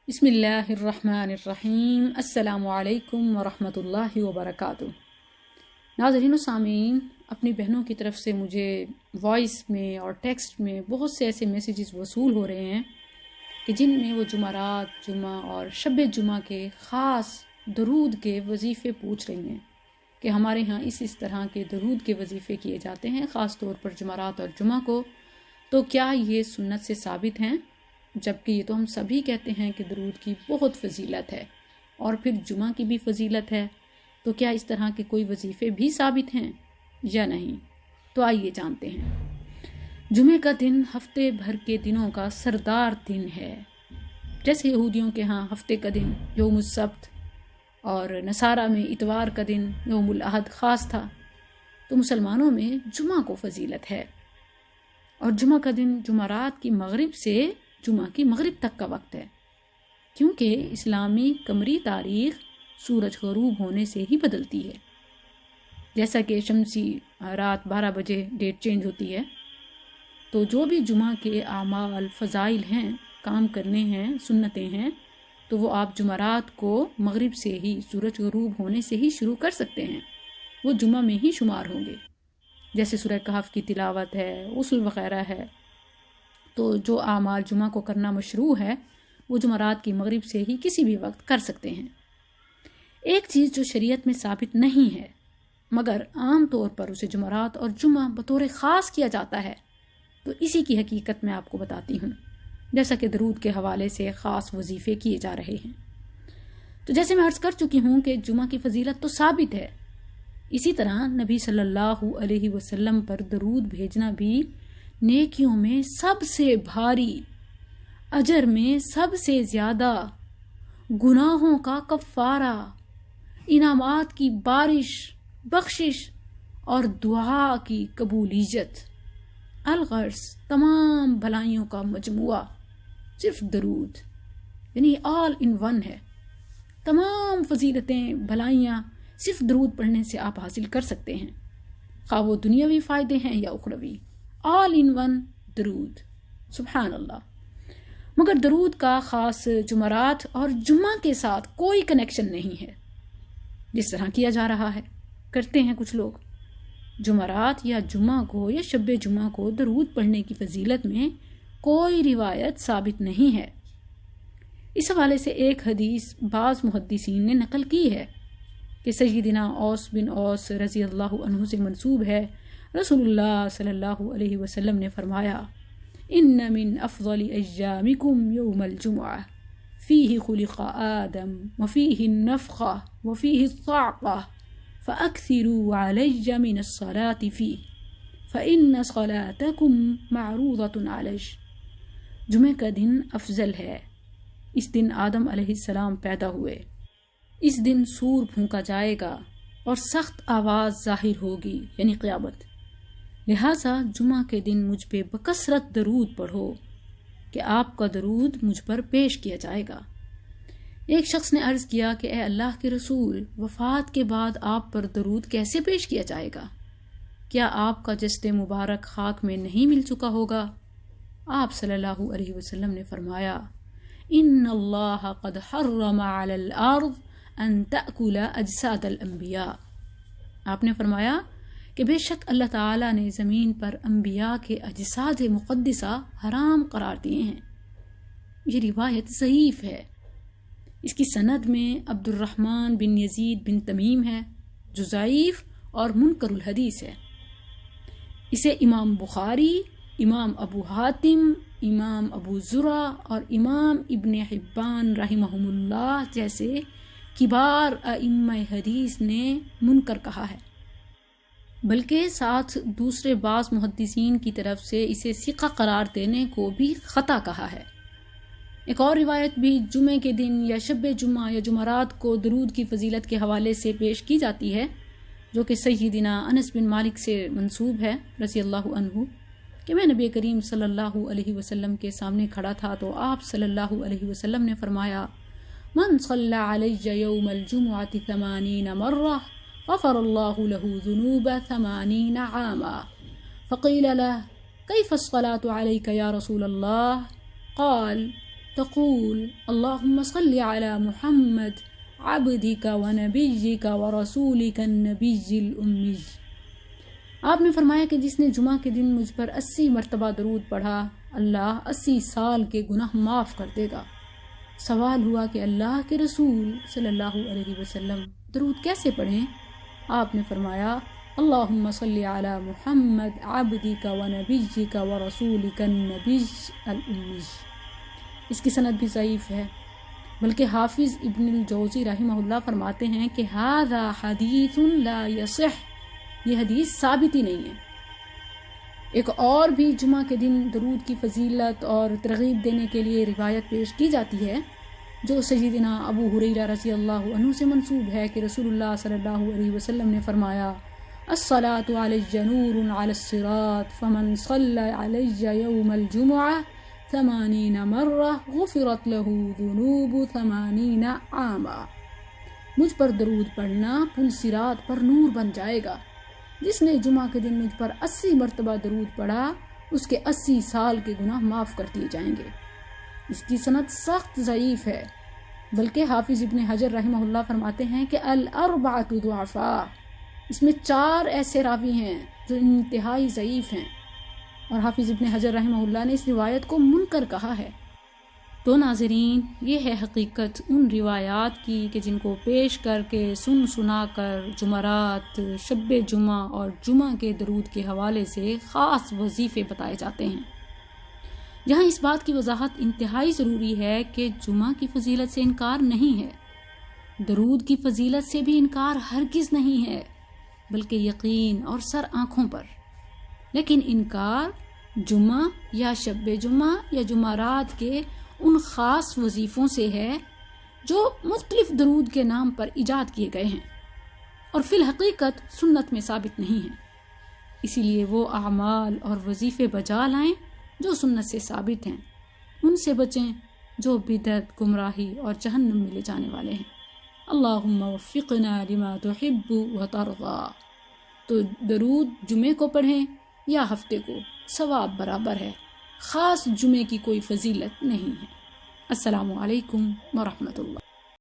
بسم اللہ الرحمن الرحیم۔ السلام علیکم ورحمۃ اللہ وبرکاتہ۔ ناظرین و سامعین، اپنی بہنوں کی طرف سے مجھے وائس میں اور ٹیکسٹ میں بہت سے ایسے میسیجز وصول ہو رہے ہیں کہ جن میں وہ جمعرات، جمعہ اور شب جمعہ کے خاص درود کے وظیفے پوچھ رہی ہیں کہ ہمارے ہاں اس طرح کے درود کے وظیفے کیے جاتے ہیں، خاص طور پر جمعرات اور جمعہ کو، تو کیا یہ سنت سے ثابت ہیں؟ جبکہ یہ تو ہم سبھی کہتے ہیں کہ درود کی بہت فضیلت ہے اور پھر جمعہ کی بھی فضیلت ہے، تو کیا اس طرح کے کوئی وظیفے بھی ثابت ہیں یا نہیں؟ تو آئیے جانتے ہیں۔ جمعہ کا دن ہفتے بھر کے دنوں کا سردار دن ہے۔ جیسے یہودیوں کے ہاں ہفتے کا دن یوم السبت اور نصارہ میں اتوار کا دن یوم الاحد خاص تھا، تو مسلمانوں میں جمعہ کو فضیلت ہے۔ اور جمعہ کا دن جمعرات کی مغرب سے جمعہ کی مغرب تک کا وقت ہے، کیونکہ اسلامی قمری تاریخ سورج غروب ہونے سے ہی بدلتی ہے۔ جیسا کہ شمسی رات 12 بجے ڈیٹ چینج ہوتی ہے، تو جو بھی جمعہ کے اعمال فضائل ہیں، کام کرنے ہیں، سنتیں ہیں، تو وہ آپ جمعرات کو مغرب سے ہی، سورج غروب ہونے سے ہی شروع کر سکتے ہیں، وہ جمعہ میں ہی شمار ہوں گے۔ جیسے سورہ کہف کی تلاوت ہے، غسل وغیرہ ہے، تو جو اعمال جمعہ کو کرنا مشروع ہے وہ جمعرات کی مغرب سے ہی کسی بھی وقت کر سکتے ہیں۔ ایک چیز جو شریعت میں ثابت نہیں ہے مگر عام طور پر اسے جمعرات اور جمعہ بطور خاص کیا جاتا ہے، تو اسی کی حقیقت میں آپ کو بتاتی ہوں، جیسا کہ درود کے حوالے سے خاص وظیفے کیے جا رہے ہیں۔ تو جیسے میں عرض کر چکی ہوں کہ جمعہ کی فضیلت تو ثابت ہے، اسی طرح نبی صلی اللہ علیہ وسلم پر درود بھیجنا بھی نیکیوں میں سب سے بھاری، اجر میں سب سے زیادہ، گناہوں کا کفارہ، انعامات کی بارش، بخشش اور دعا کی قبولیت، الغرض تمام بھلائیوں کا مجموعہ صرف درود، یعنی آل ان ون ہے۔ تمام فضیلتیں، بھلائیاں صرف درود پڑھنے سے آپ حاصل کر سکتے ہیں، خواہ وہ دنیاوی فائدے ہیں یا اخروی، آل ان ون درود۔ سبحان اللہ۔ مگر درود کا خاص جمعرات اور جمعہ کے ساتھ کوئی کنیکشن نہیں ہے، جس طرح کیا جا رہا ہے، کرتے ہیں کچھ لوگ۔ جمعرات یا جمعہ کو یا شب جمعہ کو درود پڑھنے کی فضیلت میں کوئی روایت ثابت نہیں ہے۔ اس حوالے سے ایک حدیث بعض محدثین نے نقل کی ہے کہ سیدنا اوس بن اوس رضی اللہ عنہ سے منسوب ہے، رسول اللہ صلی اللہ علیہ وسلم نے فرمایا، ان من افضل ایامکم یوم الجمعہ فیہ خلق آدم وفیہ النفخہ وفیہ الصعقہ فاکثروا علی من الصلاة فیہ فإن صلاتکم معروضۃ علی۔ جمعہ کا دن افضل ہے، اس دن آدم علیہ السلام پیدا ہوئے، اس دن سور پھونکا جائے گا اور سخت آواز ظاہر ہوگی، یعنی قیامت۔ لہٰذا جمعہ کے دن مجھ پہ بکثرت درود پڑھو کہ آپ کا درود مجھ پر پیش کیا جائے گا۔ ایک شخص نے عرض کیا کہ اے اللہ کے رسول، وفات کے بعد آپ پر درود کیسے پیش کیا جائے گا؟ کیا آپ کا جسد مبارک خاک میں نہیں مل چکا ہوگا؟ آپ صلی اللہ علیہ وسلم نے فرمایا، ان اللہ قد حرم علی الارض ان تأکل اجساد الانبیاء۔ آپ نے فرمایا کہ بے شک اللہ تعالیٰ نے زمین پر انبیاء کے اجساد مقدسہ حرام قرار دیے ہیں۔ یہ روایت ضعیف ہے، اس کی سند میں عبد الرحمن بن یزید بن تمیم ہے جو ضعیف اور منکر الحدیث ہے۔ اسے امام بخاری، امام ابو حاتم، امام ابو زرع اور امام ابن حبان رحمہم اللہ جیسے کبار ائمہ حدیث نے منکر کہا ہے، بلکہ ساتھ دوسرے بعض محدثین کی طرف سے اسے ثقہ قرار دینے کو بھی خطا کہا ہے۔ ایک اور روایت بھی جمعے کے دن یا شب جمعہ یا جمعرات کو درود کی فضیلت کے حوالے سے پیش کی جاتی ہے، جو کہ سیدنا انس بن مالک سے منسوب ہے رضی اللہ عنہ، کہ میں نبی کریم صلی اللہ علیہ وسلم کے سامنے کھڑا تھا تو آپ صلی اللہ علیہ وسلم نے فرمایا، من صلی علی یوم الجمعۃ 80 مرہ غفر اللہ له ذنوب 80 عاما۔ فقیل له کیف الصلاة علیک یا رسول اللہ؟ قال تقول اللهم صل على محمد عبدك ونبيك ورسولك النبي الأمي۔ آپ نے فرمایا کہ جس نے جمعہ کے دن مجھ پر 80 مرتبہ درود پڑھا اللہ 80 سال کے گناہ معاف کر دے گا۔ سوال ہوا کہ اللہ کے رسول صلی اللہ علیہ وسلم درود کیسے پڑھیں؟ آپ نے فرمایا اللہم صلی علی محمد عبدک ونبیک ورسولک النبی الامی۔ اس کی سند بھی ضعیف ہے، بلکہ حافظ ابن الجوزی رحمہ اللہ فرماتے ہیں کہ ھذا حدیث لا یصح، یہ حدیث ثابت ہی نہیں ہے۔ ایک اور بھی جمعہ کے دن درود کی فضیلت اور ترغیب دینے کے لیے روایت پیش کی جاتی ہے جو سیدنا ابو ہریرہ رضی اللہ عنہ سے منسوب ہے کہ رسول اللہ صلی اللہ علیہ وسلم نے فرمایا الصلاة علی نور علی الصراط فمن صلی علی یوم الجمعہ 80 مرہ غفرت له ذنوب 80 عاما۔ مجھ پر درود پڑھنا پل صراط پر نور بن جائے گا۔ جس نے جمعہ کے دن مجھ پر 80 مرتبہ درود پڑھا اس کے 80 سال کے گناہ معاف کر دیے جائیں گے۔ اس کی سند سخت ضعیف ہے، بلکہ حافظ ابن حجر رحمہ اللہ فرماتے ہیں کہ الاربعۃ ضعفاء، اس میں 4 ایسے راوی ہیں جو انتہائی ضعیف ہیں، اور حافظ ابن حجر رحمہ اللہ نے اس روایت کو منکر کہا ہے۔ تو ناظرین، یہ ہے حقیقت ان روایات کی کہ جن کو پیش کر کے سنا کر جمعرات، شب جمعہ اور جمعہ کے درود کے حوالے سے خاص وظیفے بتائے جاتے ہیں۔ یہاں اس بات کی وضاحت انتہائی ضروری ہے کہ جمعہ کی فضیلت سے انکار نہیں ہے، درود کی فضیلت سے بھی انکار ہرگز نہیں ہے، بلکہ یقین اور سر آنکھوں پر۔ لیکن انکار جمعہ یا شب جمعہ یا جمعرات کے ان خاص وظیفوں سے ہے جو مختلف درود کے نام پر ایجاد کیے گئے ہیں اور فی الحقیقت سنت میں ثابت نہیں ہیں۔ اسی لیے وہ اعمال اور وظیفے بجا لائیں جو سنت سے ثابت ہیں، ان سے بچیں جو بدعت، گمراہی اور جہنم میں لے جانے والے ہیں۔ اللہم وفقنا لما تحب وترضى۔ تو درود جمعے کو پڑھیں یا ہفتے کو، ثواب برابر ہے، خاص جمعے کی کوئی فضیلت نہیں ہے۔ السلام علیکم ورحمۃ اللہ۔